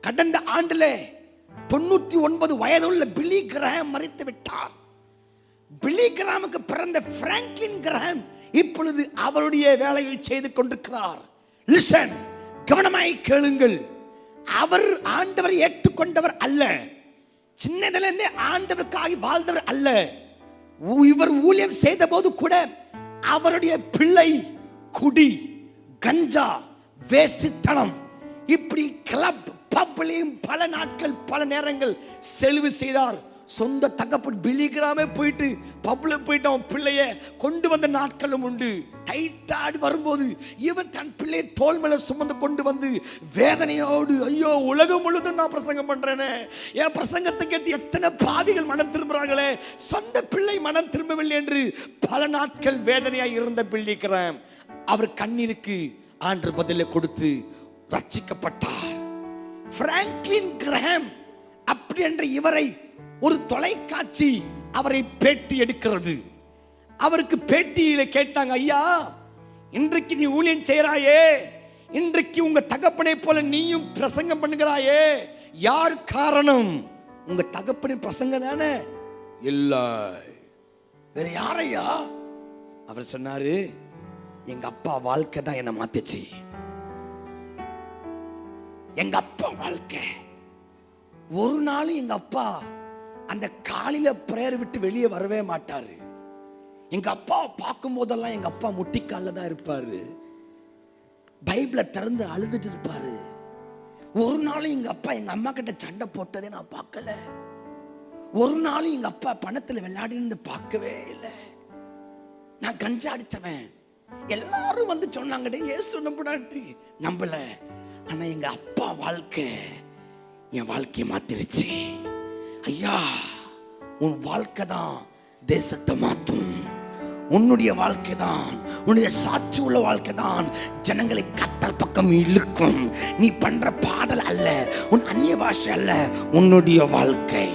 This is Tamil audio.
கடந்த ஆண்டிலே 99 வயதுள்ள பில்லி கிரஹாம் மரித்து விட்டார். பில்லி கிரஹாமுக்கு பிறந்த பிராங்க்லின் கிரஹாம் இப்பொழுது அவருடைய வேலையை செய்து கொண்டிருக்கிறார். லிசன், கவனமாய் கேளுங்கள். அவர் ஆண்டவரை ஏற்றுக்கொண்டவர் அல்ல, சின்னதிலிருந்தே ஆண்டவருக்காக வாழ்ந்தவர் அல்ல. இவர் ஊழியம் செய்த போது கூட அவருடைய பிள்ளை குடி, கஞ்சா, வேசித்தனம், இப்படி கிளப் பப்லையும் பல நாட்கள் பல நேரங்கள் செலவு செய்தார். சொந்த தகப்பன் பில்லி கிரஹாமே போயிட்டு பப்ல போயிட்டு அவன் பிள்ளைய கொண்டு வந்த நாட்களும் உண்டு. டைட்டாடி வரும்போது இவன் தன் பிள்ளையை தோல் மேல சுமந்து கொண்டு வந்து வேதனையோடு, ஐயோ உலகம் முழுதும் நான் பிரசங்கம் பண்றேனே, என் பிரசங்கத்தை கேட்டு எத்தனை பாவிகள் மனம் திரும்புறாங்களே, சொந்த பிள்ளை மனம் திரும்பவில்லை என்று பல நாட்கள் வேதனையாய் இருந்த பில்லி கிரஹாம் அவர் கண்ணீருக்கு ஆண்டவர் பதிலை கொடுத்து ரட்சிக்கப்பட்டார். பிராங்க்லின் கிரஹாம் அப்படி என்ற இவரை ஒரு தொலைக்காட்சி அவரை பேட்டி எடுக்கிறது. அவருக்கு பேட்டியில கேட்டாங்க, ஐயா இன்றைக்கு நீ ஊழியம் செய்யறாயே, இன்றைக்கு உங்க தகப்பனை போல நீயும் பிரசங்கம் பண்ணுகிறாயே, யார் காரணம்? உங்க தகப்பனின் பிரசங்கம் தானே? இல்ல, வேற யாரையா? அவர் சொன்னாரு, எங்க அப்பா வாழ்க்கை தான் என்ன மாத்துச்சு. எங்க அப்பா வாழ்க்கை, ஒரு நாள் எங்க அப்பா அந்த காலையில பிரேயர் விட்டு வெளியே வரவே மாட்டாரு. எங்க அப்பா பார்க்கும் போதெல்லாம் எங்க அப்பா முட்டிக்கால தான் இருப்பாரு, பைபிளை திறந்து அழுதுட்டு இருப்பாரு. ஒரு நாள் எங்க அப்பா எங்க அம்மா கிட்ட சண்டை போட்டதே நான் பார்க்கல. ஒரு நாள் எங்க அப்பா பணத்துல விளையாடினு பார்க்கவே இல்லை. நான் கஞ்சா அடித்தவன். எல்லாரும் வந்து சொன்னாங்க, ஏசு நம்பினான்ட்டு நம்பல. ஆனா எங்க அப்பா வாழ்க்கை என் வாழ்க்கையை மாத்திருச்சு. ஐயா, உன் வாழ்க்கை தான் தேசத்தை மாற்றும். உன்னுடைய வாழ்க்கை தான், உன்னுடைய சாட்சி உள்ள வாழ்க்கை தான் ஜனங்களை கர்த்தர் பக்கம் இழுக்கும். நீ பண்ற பாடல் அல்ல, உன் அந்நிய பாஷை அல்ல, உன்னுடைய வாழ்க்கை.